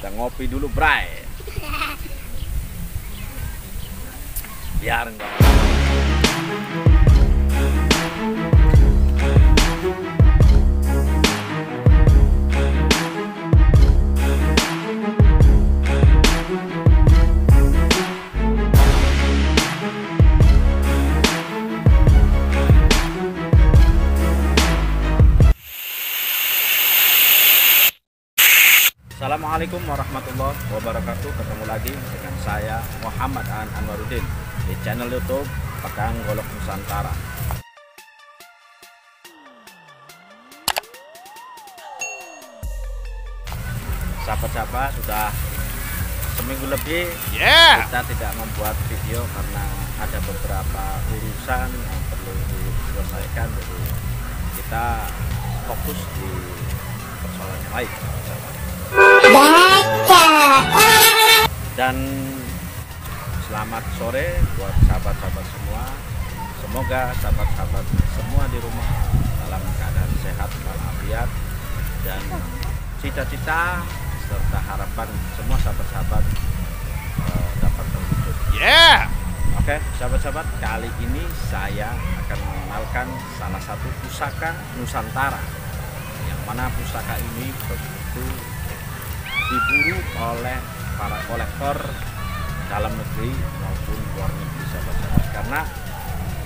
Kita ngopi dulu, bray. Biar enggak. Assalamualaikum warahmatullahi wabarakatuh. Ketemu lagi dengan saya Muhammad Anwaruddin di channel YouTube Pedang Golok Nusantara. Sahabat-sahabat, sudah seminggu lebih kita tidak membuat video karena ada beberapa urusan yang perlu diselesaikan. Jadi kita fokus di persoalan yang lain. Dan selamat sore buat sahabat-sahabat semua. Semoga sahabat-sahabat semua di rumah dalam keadaan sehat walafiat, dan cita-cita serta harapan semua sahabat-sahabat dapat terwujud. Oke, sahabat-sahabat, kali ini saya akan mengenalkan salah satu pusaka Nusantara, yang mana pusaka ini begitu diburu oleh para kolektor dalam negeri maupun luar negeri, sahabat-sahabat, karena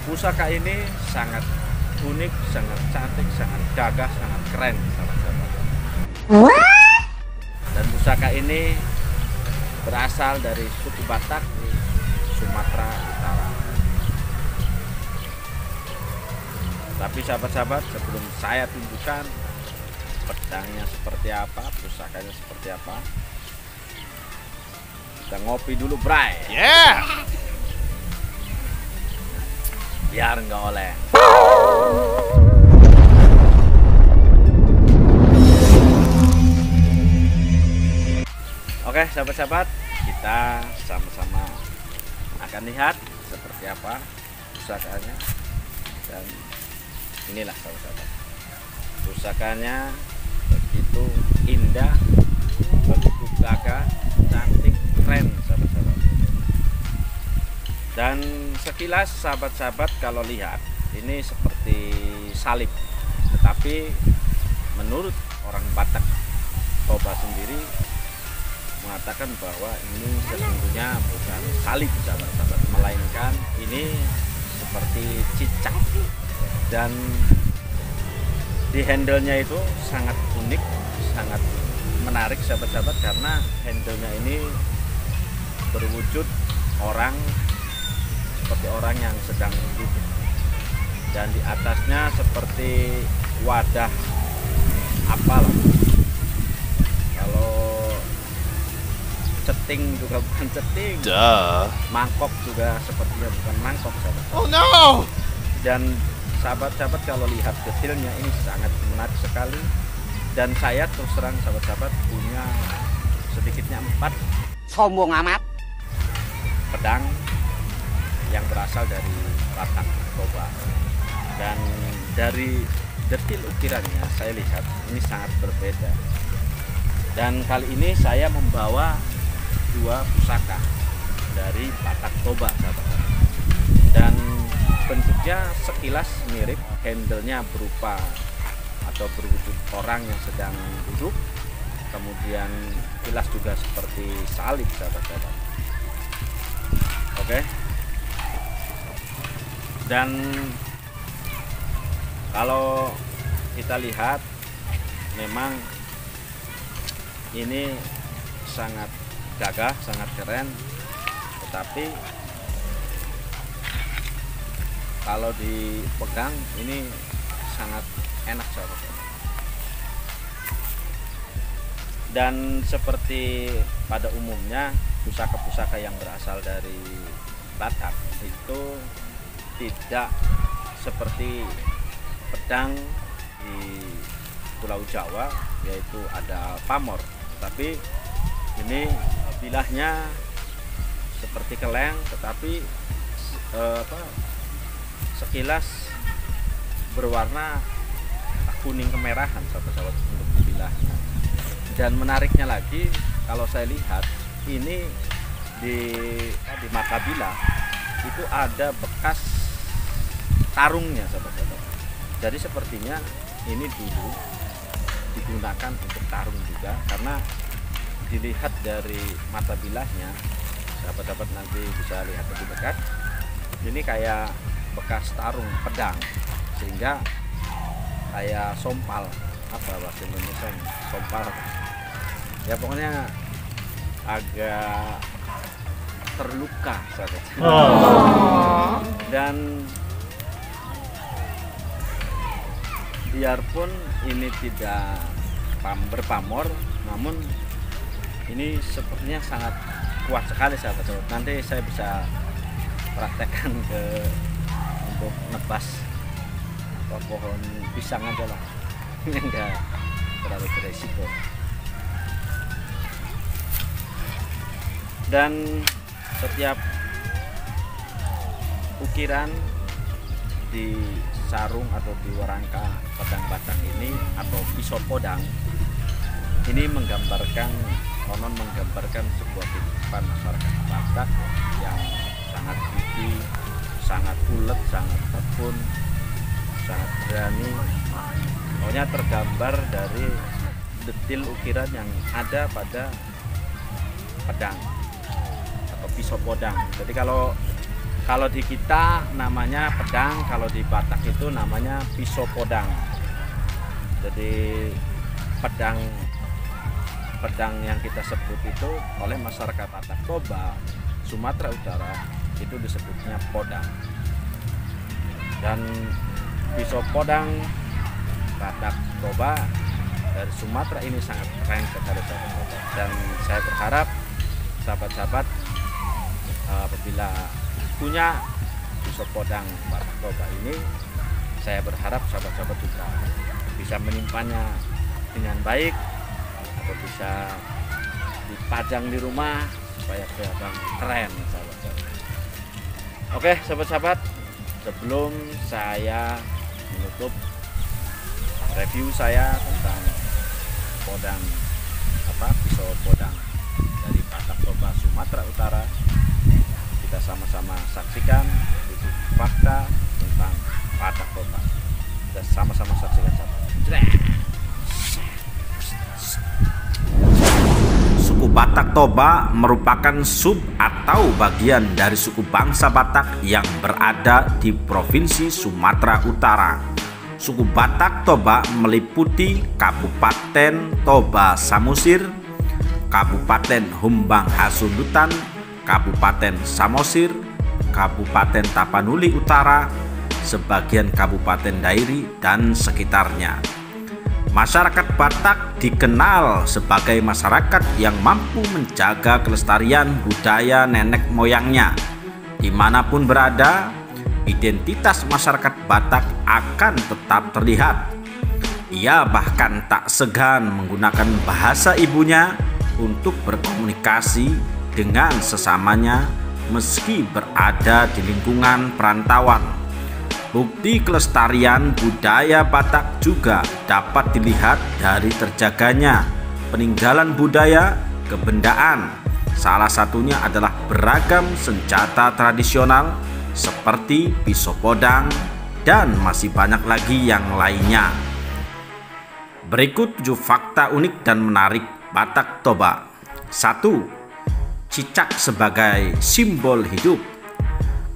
pusaka ini sangat unik, sangat cantik, sangat gagah, sangat keren, sahabat-sahabat. Dan pusaka ini berasal dari suku Batak di Sumatera Utara. Tapi sahabat-sahabat, sebelum saya tunjukkan pedangnya seperti apa, pusakanya seperti apa, kita ngopi dulu, bray. Biar nggak oleh. Oke, sahabat-sahabat, kita sama-sama akan lihat seperti apa pusakanya. Dan inilah, sahabat-sahabat, pusakanya begitu indah, begitu gagah, cantik, keren, sahabat-sahabat. Dan sekilas sahabat-sahabat kalau lihat ini seperti salib, tetapi menurut orang Batak Toba sendiri mengatakan bahwa ini sesungguhnya bukan salib, sahabat-sahabat, melainkan ini seperti cicak. Dan di handle-nya itu sangat unik, sangat menarik, sahabat-sahabat, karena handle-nya ini berwujud orang, seperti orang yang sedang duduk, dan di atasnya seperti wadah apel. Kalau ceting juga bukan ceting, mangkok juga sepertinya bukan mangkok, sahabat. Oh no! Dan sahabat-sahabat kalau lihat detailnya ini sangat menarik sekali. Dan saya terus terang, sahabat-sahabat, punya sedikitnya 4 sombong amat pedang yang berasal dari Batak Toba. Dan dari detail ukirannya saya lihat ini sangat berbeda. Dan kali ini saya membawa 2 pusaka dari Batak Toba, sahabat-sahabat. Dan bentuknya sekilas mirip, handle-nya berupa atau berwujud orang yang sedang duduk, kemudian kilas juga seperti salib, sahabat-sahabat. Oke. Dan kalau kita lihat memang ini sangat gagah, sangat keren, tetapi kalau dipegang ini sangat enak, sahabat. Dan seperti pada umumnya pusaka-pusaka yang berasal dari Batak itu tidak seperti pedang di Pulau Jawa, yaitu ada pamor, tapi ini bilahnya seperti keleng, tetapi sekilas berwarna kuning kemerahan, sahabat-sahabat, untuk bilahnya. Dan menariknya lagi, kalau saya lihat ini di mata bilah itu ada bekas tarungnya, sahabat-sahabat. Jadi sepertinya ini dulu digunakan untuk tarung juga, karena dilihat dari mata bilahnya, sahabat-sahabat nanti bisa lihat lebih dekat. Ini kayak bekas tarung pedang, sehingga kayak sompal, apa bahasa Indonesia, sompal ya, pokoknya agak terluka, sahabat. Dan biarpun ini tidak berpamor, namun ini sepertinya sangat kuat sekali, sahabat-sahabat. Nanti saya bisa praktekkan untuk nebas pohon pisang aja lah, enggak terlalu beresiko. Dan setiap ukiran di sarung atau di warangka pedang Batak ini atau pisau podang ini menggambarkan sebuah kehidupan masyarakat Batak yang sangat gigih, sangat ulet, sangat tekun, sangat berani. Pokoknya tergambar dari detil ukiran yang ada pada pedang atau pisau podang. Jadi kalau di kita namanya pedang, kalau di Batak itu namanya pisau podang. Jadi pedang yang kita sebut itu oleh masyarakat Batak Toba Sumatera Utara itu disebutnya podang. Dan pisau podang Batak Toba dari Sumatera ini sangat keren sekali, sahabat-sahabat. Dan saya berharap sahabat-sahabat apabila punya pisau podang Batak Toba ini, saya berharap sahabat-sahabat juga bisa menyimpannya dengan baik atau bisa dipajang di rumah supaya kelihatan keren, sahabat-sahabat. Oke, sahabat-sahabat, sebelum saya menutup review saya tentang pisau podang dari Batak Toba Sumatera Utara, kita sama-sama saksikan review fakta tentang Batak Toba. Kita sama-sama saksikan, sahabat. Suku Batak Toba merupakan sub atau bagian dari suku bangsa Batak yang berada di Provinsi Sumatera Utara. Suku Batak Toba meliputi Kabupaten Toba Samosir, Kabupaten Humbang Hasundutan, Kabupaten Samosir, Kabupaten Tapanuli Utara, sebagian Kabupaten Dairi dan sekitarnya. Masyarakat Batak dikenal sebagai masyarakat yang mampu menjaga kelestarian budaya nenek moyangnya. Dimanapun berada, identitas masyarakat Batak akan tetap terlihat. Ia bahkan tak segan menggunakan bahasa ibunya untuk berkomunikasi dengan sesamanya meski berada di lingkungan perantauan. Bukti kelestarian budaya Batak juga dapat dilihat dari terjaganya peninggalan budaya kebendaan. Salah satunya adalah beragam senjata tradisional seperti pisau podang dan masih banyak lagi yang lainnya. Berikut 7 fakta unik dan menarik Batak Toba. 1. Cicak sebagai simbol hidup.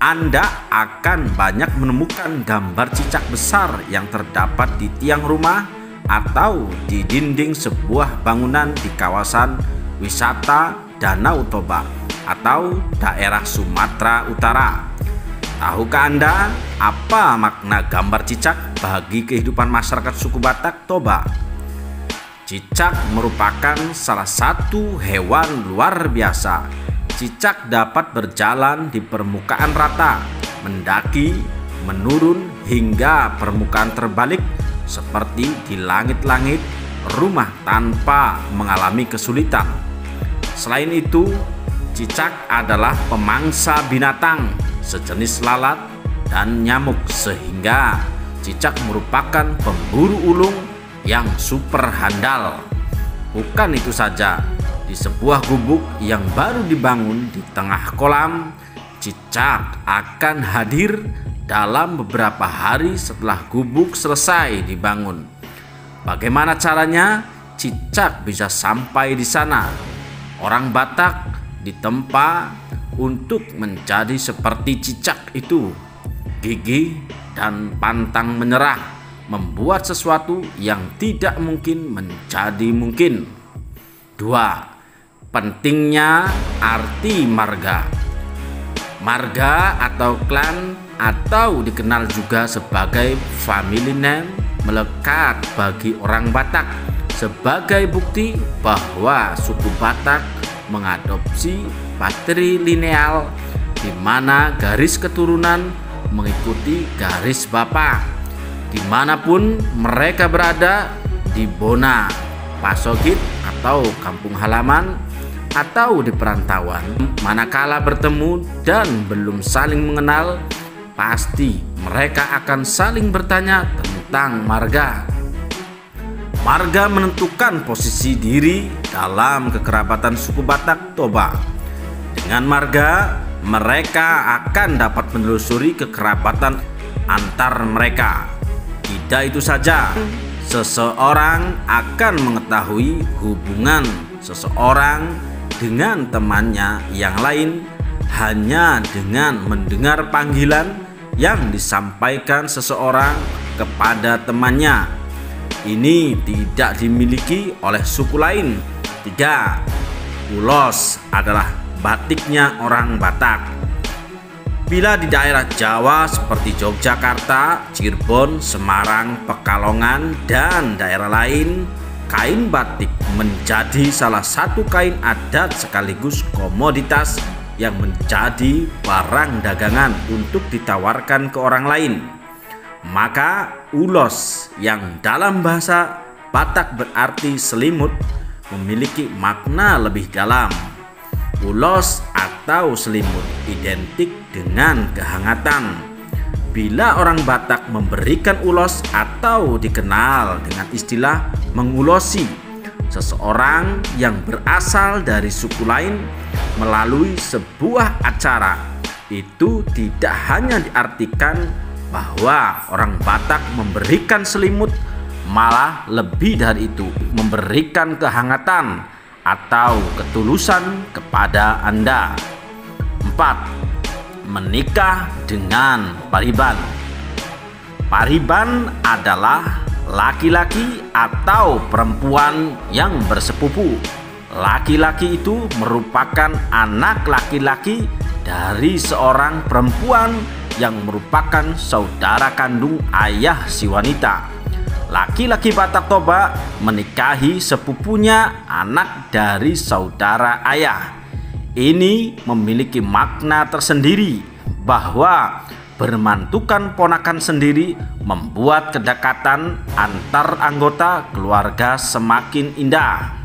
Anda akan banyak menemukan gambar cicak besar yang terdapat di tiang rumah atau di dinding sebuah bangunan di kawasan wisata Danau Toba atau daerah Sumatera Utara. Tahukah Anda apa makna gambar cicak bagi kehidupan masyarakat suku Batak Toba? Cicak merupakan salah satu hewan luar biasa. Cicak dapat berjalan di permukaan rata, mendaki, menurun hingga permukaan terbalik seperti di langit-langit rumah tanpa mengalami kesulitan. Selain itu, cicak adalah pemangsa binatang sejenis lalat dan nyamuk, sehingga cicak merupakan pemburu ulung yang super handal. Bukan itu saja, di sebuah gubuk yang baru dibangun di tengah kolam, cicak akan hadir dalam beberapa hari setelah gubuk selesai dibangun. Bagaimana caranya cicak bisa sampai di sana? Orang Batak ditempa untuk menjadi seperti cicak itu, gigih dan pantang menyerah, membuat sesuatu yang tidak mungkin menjadi mungkin. 2. Pentingnya arti marga. Marga atau klan atau dikenal juga sebagai family name melekat bagi orang Batak sebagai bukti bahwa suku Batak mengadopsi patrilineal, di mana garis keturunan mengikuti garis bapak dimanapun mereka berada, di Bona, Pasogit atau kampung halaman, atau di perantauan. Manakala bertemu dan belum saling mengenal, pasti mereka akan saling bertanya tentang marga. Marga menentukan posisi diri dalam kekerabatan suku Batak Toba. Dengan marga, mereka akan dapat menelusuri kekerabatan antar mereka. Tidak itu saja, seseorang akan mengetahui hubungan seseorang dengan temannya yang lain hanya dengan mendengar panggilan yang disampaikan seseorang kepada temannya. Ini tidak dimiliki oleh suku lain. 3. Ulos adalah batiknya orang Batak. Bila di daerah Jawa seperti Yogyakarta, Cirebon, Semarang, Pekalongan, dan daerah lain, kain batik menjadi salah satu kain adat sekaligus komoditas yang menjadi barang dagangan untuk ditawarkan ke orang lain. Maka ulos yang dalam bahasa Batak berarti selimut memiliki makna lebih dalam. Ulos atau selimut identik dengan kehangatan. Bila orang Batak memberikan ulos atau dikenal dengan istilah mengulosi seseorang yang berasal dari suku lain melalui sebuah acara, itu tidak hanya diartikan bahwa orang Batak memberikan selimut, malah lebih dari itu, memberikan kehangatan atau ketulusan kepada Anda. 4. Menikah dengan pariban. Pariban adalah laki-laki atau perempuan yang bersepupu. Laki-laki itu merupakan anak laki-laki dari seorang perempuan yang merupakan saudara kandung ayah si wanita. Laki-laki Batak Toba menikahi sepupunya anak dari saudara ayah. Ini memiliki makna tersendiri bahwa bermantukan ponakan sendiri membuat kedekatan antar anggota keluarga semakin indah.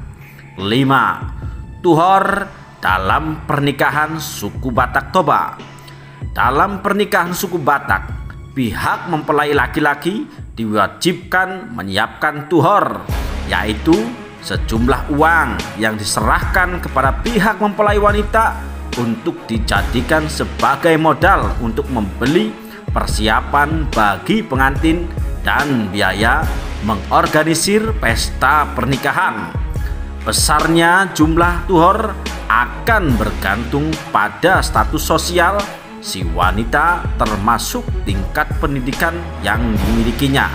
5. Tuhor dalam pernikahan suku Batak Toba. Dalam pernikahan suku Batak, pihak mempelai laki-laki diwajibkan menyiapkan tuhor, yaitu sejumlah uang yang diserahkan kepada pihak mempelai wanita untuk dijadikan sebagai modal untuk membeli persiapan bagi pengantin dan biaya mengorganisir pesta pernikahan. Besarnya jumlah tuhor akan bergantung pada status sosial si wanita termasuk tingkat pendidikan yang dimilikinya.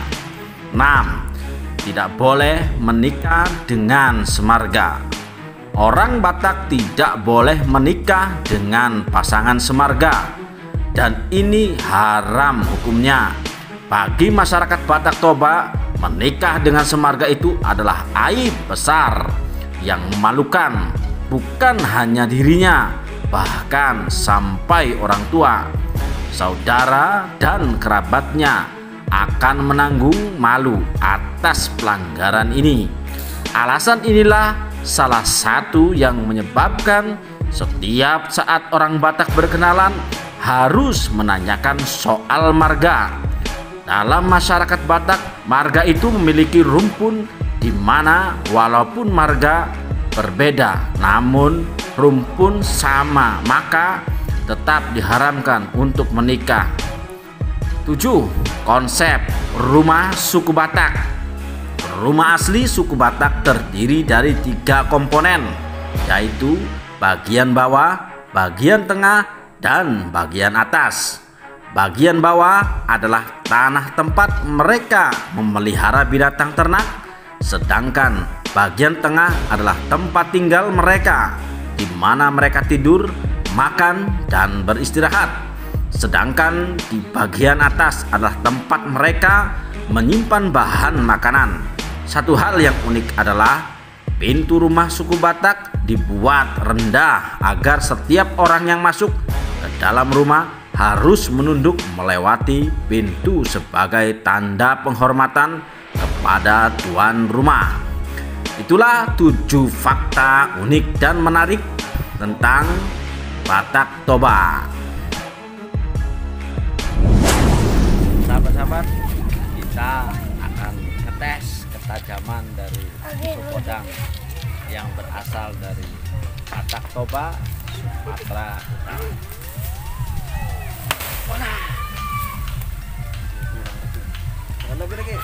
6. Tidak boleh menikah dengan semarga. Orang Batak tidak boleh menikah dengan pasangan semarga, dan ini haram hukumnya. Bagi masyarakat Batak Toba, menikah dengan semarga itu adalah aib besar yang memalukan, bukan hanya dirinya, bahkan sampai orang tua, saudara, dan kerabatnya akan menanggung malu atas pelanggaran ini. Alasan inilah salah satu yang menyebabkan setiap saat orang Batak berkenalan harus menanyakan soal marga. Dalam masyarakat Batak, marga itu memiliki rumpun di mana walaupun marga berbeda namun rumpun sama, maka tetap diharamkan untuk menikah. 7. Konsep rumah suku Batak. Rumah asli suku Batak terdiri dari 3 komponen, yaitu bagian bawah, bagian tengah, dan bagian atas. Bagian bawah adalah tanah tempat mereka memelihara binatang ternak, sedangkan bagian tengah adalah tempat tinggal mereka, di mana mereka tidur, makan, dan beristirahat. Sedangkan di bagian atas adalah tempat mereka menyimpan bahan makanan. Satu hal yang unik adalah pintu rumah suku Batak dibuat rendah agar setiap orang yang masuk ke dalam rumah harus menunduk melewati pintu sebagai tanda penghormatan kepada tuan rumah. Itulah 7 fakta unik dan menarik tentang Batak Toba. Sahabat-sahabat, kita akan ngetes ketajaman dari pisau podang yang berasal dari Batak Toba, Sumatera Utara. Lagi.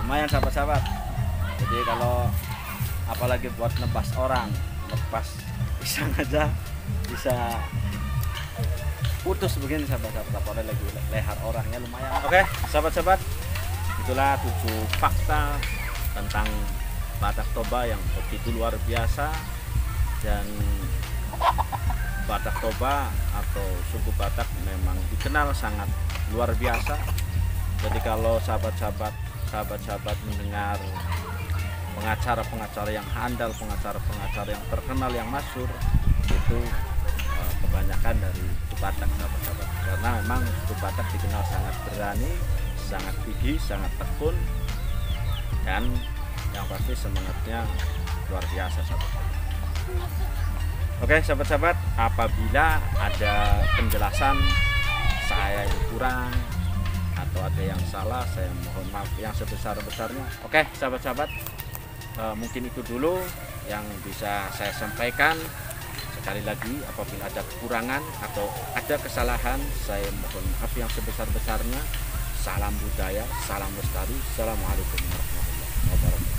Lumayan sahabat-sahabat, jadi kalau apalagi buat nebas orang, lepas pisang aja bisa putus begini sahabat-sahabat, apalagi lagi leher orangnya lumayan. Oke sahabat-sahabat, itulah 7 fakta tentang Batak Toba yang begitu luar biasa. Dan Batak Toba atau suku Batak memang dikenal sangat luar biasa. Jadi kalau sahabat-sahabat mendengar pengacara-pengacara yang handal, pengacara-pengacara yang terkenal, yang masyhur, itu kebanyakan dari suku Batak sahabat-sahabat. Karena memang suku Batak dikenal sangat berani, sangat gigih, sangat tekun, dan yang pasti semangatnya luar biasa sahabat-sahabat. Oke sahabat-sahabat, apabila ada penjelasan saya yang kurang atau ada yang salah, saya mohon maaf yang sebesar-besarnya. Oke sahabat-sahabat, mungkin itu dulu yang bisa saya sampaikan. Sekali lagi, apabila ada kekurangan atau ada kesalahan, saya mohon maaf yang sebesar-besarnya. Salam budaya, salam lestari. Assalamualaikum warahmatullahi wabarakatuh.